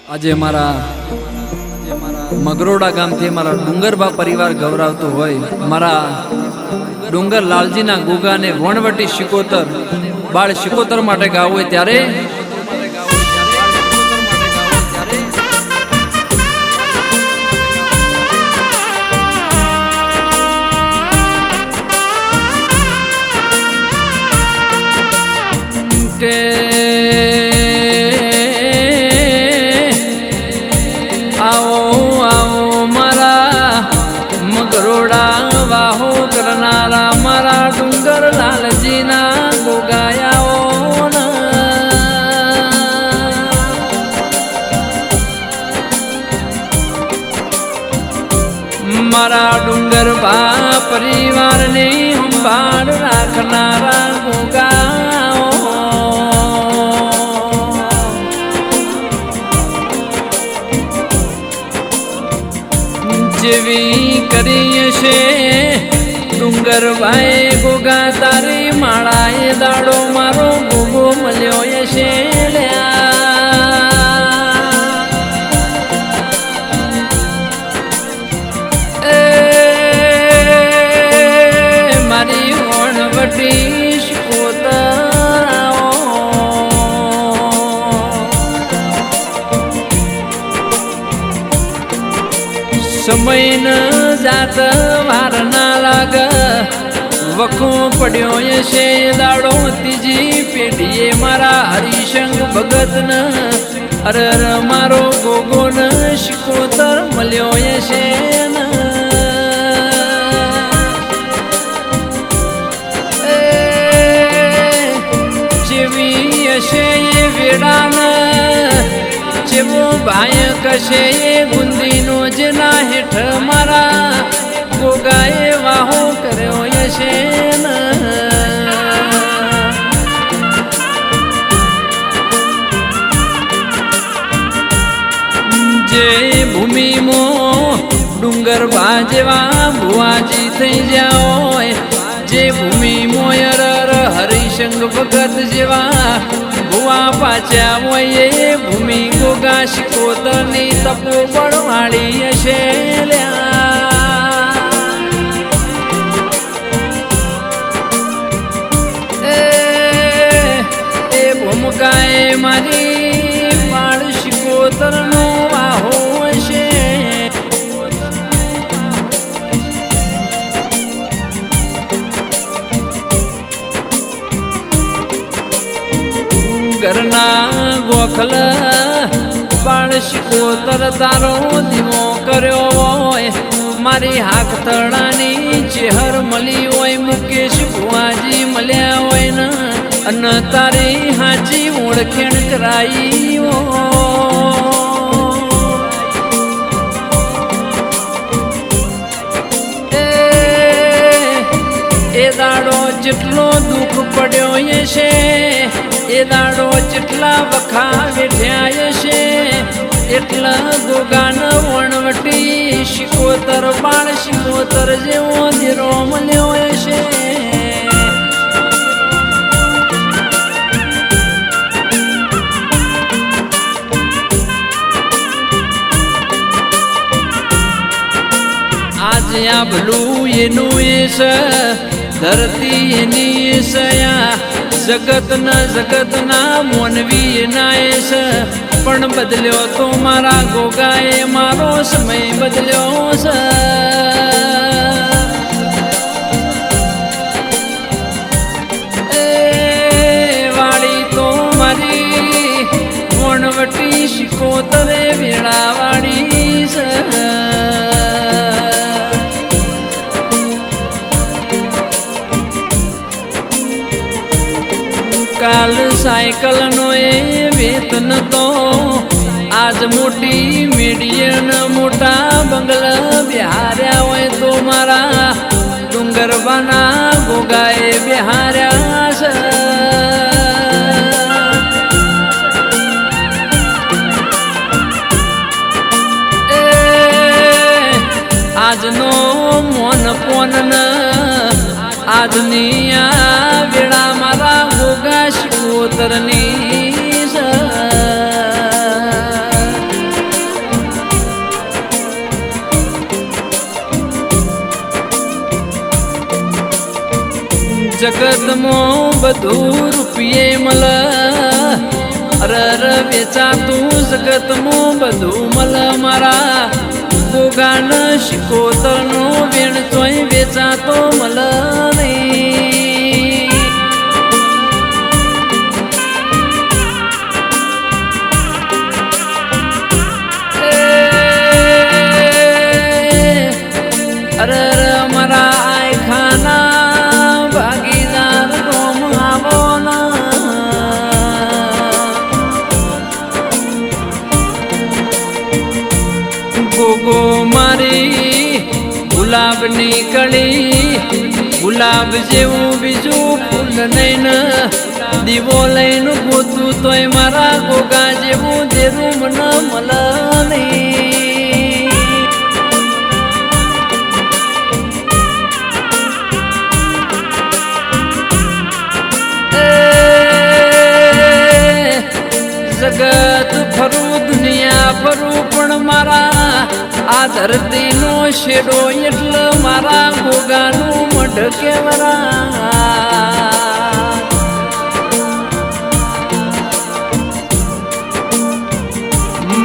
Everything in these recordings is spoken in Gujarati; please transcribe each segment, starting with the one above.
આજે મારા મગરોડા ગામથી મારા ડુંગરબા પરિવાર ગૌરવતો હોય મારા ડુંગર લાલજીના ગોગાને વણવટી શિકોતર બાળ શિકોતર માટે ગાવું હોય ત્યારે ડુંગર લાલજીના ગોગાયાઓ મારા ડુંગર બા પરિવારને સંભાળ રાખનારા ગોગાઓ જેવી કરી છે ડુંગર ભાઈ ગોગા તારી માળાએ દાડો મારો ગોગો મળ્યો છે મારી વણવટી શિકોતરાઓ સમય ન જાત વાર ના લાગ વખો પડ્યો છે દાડો ત્રીજી પેઢીએ મારા હરિશંગ ભગત ન અરર મારો ગોગો ન શિકોતર મળ્યો છે જેવી હશે એ વેડાન જેવો ભાઈ કશે એ ગુંદીનો જેના હેઠ મારા ગોગાએ વાહો કર્યો છે જે ભૂમિમો ડુંગર બા જેવા ભુવાજી થઈ જાઓ જે ભૂમિમો અરર હરિશંગ ભગત જેવા ભુવા પાચ્યા હોય એ ભૂમિ ગોગા શિકોતરની તપો બળવાળી હશે એ ભૂમકાએ મારી બાળ શિકોતરનો વાહો હશે ઘરના ગોખલ બાળ શિકોતર તારો ધીમો કર્યો હોય મારી હાક તળાની ચેહર મળી હોય મુકેશ ભુવાજી મળ્યા હોય ને અને તારી હાચી ઓળખેણ કરાઈ એ દાડો જેટલો દુઃખ પડ્યો છે એ દાડો જેટલા વખા વેઠ્યા છે એટલા ગોગાન વણવટી શિકોતર બાળ શિકોતર જેવો ધીરો મળ્યો છે આજ આ ભલું એનું એ છે ધરતી એની સયા જગતના મોનવી એના એ છે પણ બદલ્યો તો મારા ગોગાએ મારો સમય બદલ્યો છે વાળી તો મારી વણવટી શિકોતરે વેળાવાળી છે કાલ સાયકલ નો એ વેતન તો આજ મોટી મીડિયન મોટા બંગલા બિહાર્યા હોય તો મારા ડુંગરબાના ગોગાએ બિહાર્યા છે આજનો મોન પોન આજની આ વેળા મારા ગોગા શિકોતરની જગતમાં બધું રૂપિયે મલ અરર વેચાતું જગતમાં બધું મલ મારા ગોગાન શિકોતરનો વેણ તોય વેચાતો મલ નહીં. અરર મારા આય ખાના ભાગીદાર રોમ આવો ગોગો મારી ગુલાબની કળી ગુલાબ જેવું બીજું ફૂલ નહીં દીવો લઈને ગોતું તોય મારા ગોગા જેવું દેરું મને મલ નહીં. જગત ફરું દુનિયા ફરું પણ મારા આ ધરતીનો શેડો એટલે મારા ગોગાનું મઢ કેવરા.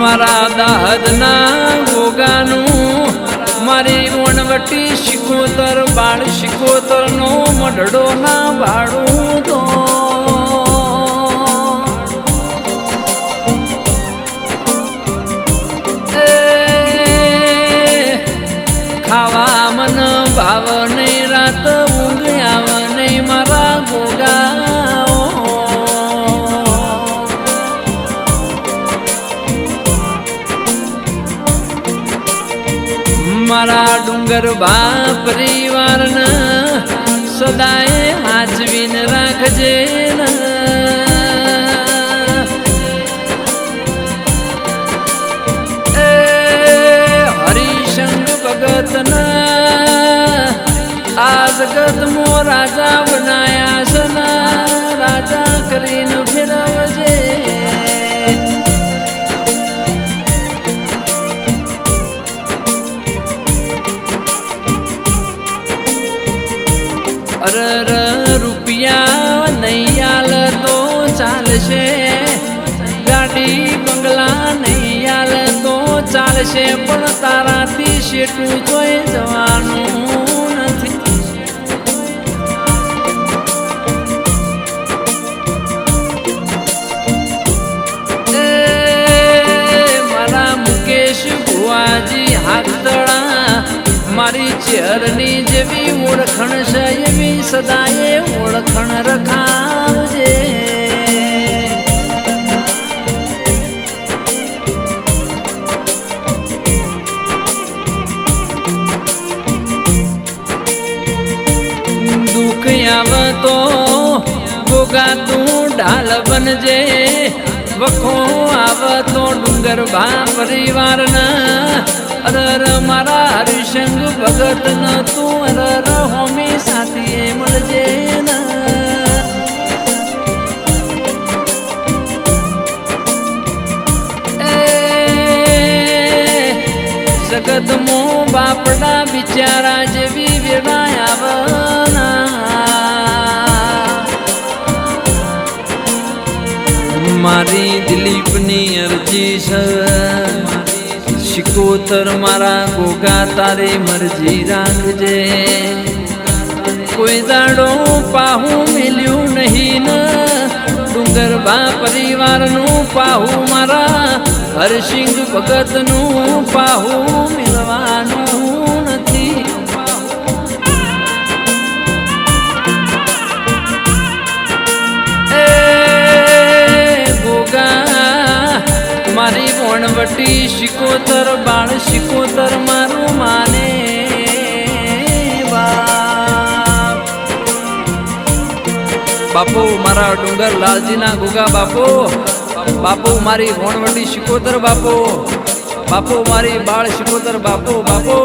મારા દાહદના ગોગાનું મારી વણવટી શિકોતર બાળ શિકોતરનો મઢડો ના ભાડું તો ખાવા મન ભાવ નહીં રાત ઊંઘ આવ નહીં મારા ગોગા. મારા ડુંગર બા પરિવારને સદાય હાચવીને રાખજે ને. આ જગતમાં રાજા બનાયા છે ને રાજા કરીને ફેરવજે. અરર રૂપિયા નહીં આલ તો ચાલશે ગાડી બંગલા નહીં આલ તો ચાલશે પણ તારાથી શેઠું જોઈ જવાનું નથી. મારા મુકેશ ભુવાજી હાથડા મારી ચેરની જેવી ઓળખણ છે એવી સદાય ઓળખણ રખાવજે. દુઃખ આવતો ગોગા તું ઢાલ બનજે વખો આવતો ડુંગર બા પરિવારના અરર મારા હરિશંગ ભગત ન તું અરર હોમી સાથીએ મળજે ને. જગત મો બાપડા બિચારા જેવી વેળા આવના. મારી દિલીપની અરજી છે શિકોતર મારા ગોગા તારી મરજી રાખજે. કોઈ દાડો પાહું મિલ્યું નહીં ને ડુંગર બા પરિવારનું પાહું મારા હરસિંગ ભગતનું પાહું મિલવાનું નથી. મારી વણવટી શિકોતર બાળ શિકોતર મારું માને બાપુ મારા ડુંગર લાલજીના ગુગા બાપુ. બાપુ મારી વણવટી શિકોતર બાપુ. બાપુ મારી બાળ શિકોતર બાપુ. બાપુ